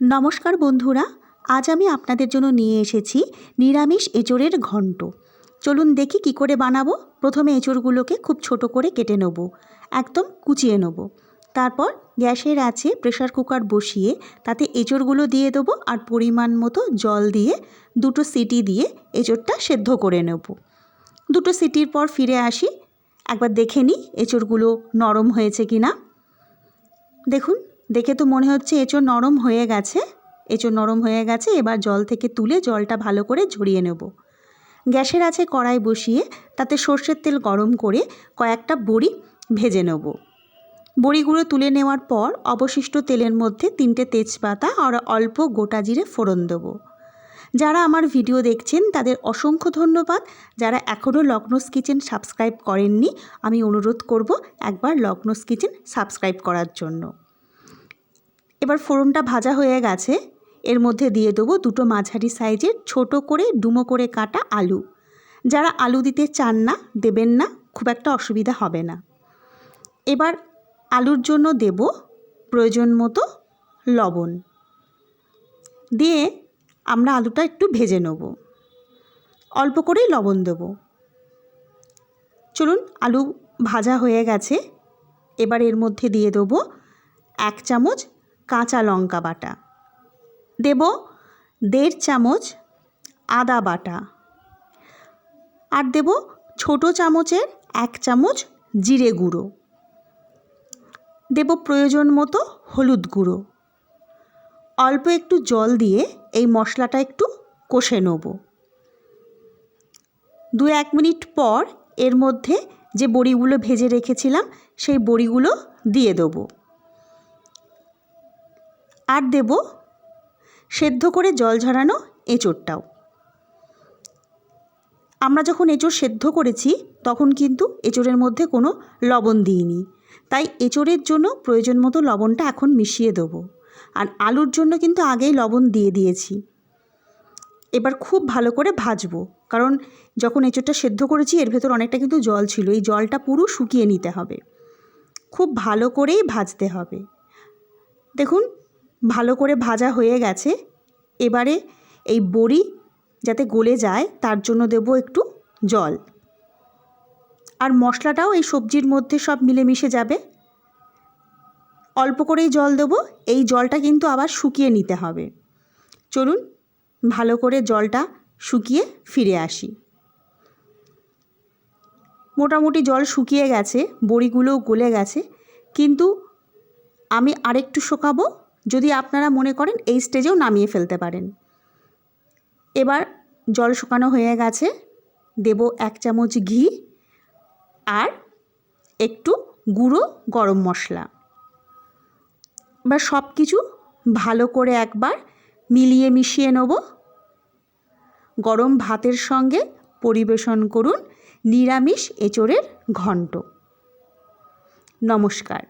নমস্কার বন্ধুরা, আজ আমি আপনাদের জন্য নিয়ে এসেছি নিরামিষ এঁচোড়ের ঘন্ট। চলুন দেখি কি করে বানাবো। প্রথমে এঁচোড়গুলোকে খুব ছোট করে কেটে নেব, একদম কুচিয়ে নেব। তারপর গ্যাসের আঁচে প্রেসার কুকার বসিয়ে তাতে এঁচোড়গুলো দিয়ে দেবো আর পরিমাণ মতো জল দিয়ে 2টো সিটি দিয়ে এঁচোড়টা সেদ্ধ করে নেব। 2টো সিটির পর ফিরে আসি, একবার দেখে নিই এঁচোড়গুলো নরম হয়েছে কি না। দেখুন, দেখে তো মনে হচ্ছে এঁচোড় নরম হয়ে গেছে। এঁচোড় নরম হয়ে গেছে, এবার জল থেকে তুলে জলটা ভালো করে ঝরিয়ে নেব। গ্যাসের আছে কড়াই বসিয়ে তাতে সর্ষের তেল গরম করে কয়েকটা বড়ি ভেজে নেব। বড়িগুলো তুলে নেওয়ার পর অবশিষ্ট তেলের মধ্যে 3টে তেজপাতা আর অল্প গোটা জিরে ফোড়ন দেব। যারা আমার ভিডিও দেখছেন তাদের অসংখ্য ধন্যবাদ। যারা এখনও লগ্নস কিচেন সাবস্ক্রাইব করেননি, আমি অনুরোধ করব একবার লগ্নস কিচেন সাবস্ক্রাইব করার জন্য। এবার ফোড়নটা ভাজা হয়ে গেছে, এর মধ্যে দিয়ে দেবো 2টো মাঝারি সাইজের ছোট করে ডুমো করে কাটা আলু। যারা আলু দিতে চান না দেবেন না, খুব একটা অসুবিধা হবে না। এবার আলুর জন্য দেব প্রয়োজন মতো লবণ দিয়ে আমরা আলুটা একটু ভেজে নেব। অল্প করেই লবণ দেব। চলুন, আলু ভাজা হয়ে গেছে, এবার এর মধ্যে দিয়ে দেব 1 চামচ কাঁচা লঙ্কা বাটা, দেব 1.5 চামচ আদা বাটা, আর দেব ছোট চামচের 1 চামচ জিরে গুঁড়ো, দেব প্রয়োজন মতো হলুদ গুঁড়ো। অল্প একটু জল দিয়ে এই মশলাটা একটু কষে নেব। 2-1 মিনিট পর এর মধ্যে যে বড়িগুলো ভেজে রেখেছিলাম সেই বড়িগুলো দিয়ে দেব, আর দেব সেদ্ধ করে জল ঝরানো এঁচোড়টাও। আমরা যখন এঁচোড় সেদ্ধ করেছি তখন কিন্তু এঁচোড়ের মধ্যে কোনো লবণ দিইনি, তাই এঁচোড়ের জন্য প্রয়োজন মতো লবণটা এখন মিশিয়ে দেব। আর আলুর জন্য কিন্তু আগেই লবণ দিয়ে দিয়েছি। এবার খুব ভালো করে ভাজবো, কারণ যখন এঁচোড়টা সেদ্ধ করেছি এর ভেতর অনেকটা কিন্তু জল ছিল, এই জলটা পুরো শুকিয়ে নিতে হবে। খুব ভালো করেই ভাজতে হবে। দেখুন, ভালো করে ভাজা হয়ে গেছে। এবারে এই বড়ি যাতে গলে যায় তার জন্য দেব একটু জল, আর মশলাটাও এই সবজির মধ্যে সব মিলেমিশে যাবে। অল্প করেই জল দেব, এই জলটা কিন্তু আবার শুকিয়ে নিতে হবে। চলুন ভালো করে জলটা শুকিয়ে ফিরে আসি। মোটামুটি জল শুকিয়ে গেছে, বড়িগুলোও গলে গেছে, কিন্তু আমি আরেকটু শুকাবো। যদি আপনারা মনে করেন এই স্টেজেও নামিয়ে ফেলতে পারেন। এবার জল শুকানো হয়ে গেছে, দেব 1 চামচ ঘি আর একটু গুঁড়ো গরম মশলা। এবার সব কিছু ভালো করে একবার মিলিয়ে মিশিয়ে নেব। গরম ভাতের সঙ্গে পরিবেশন করুন নিরামিষ এঁচোড়ের ঘন্ট। নমস্কার।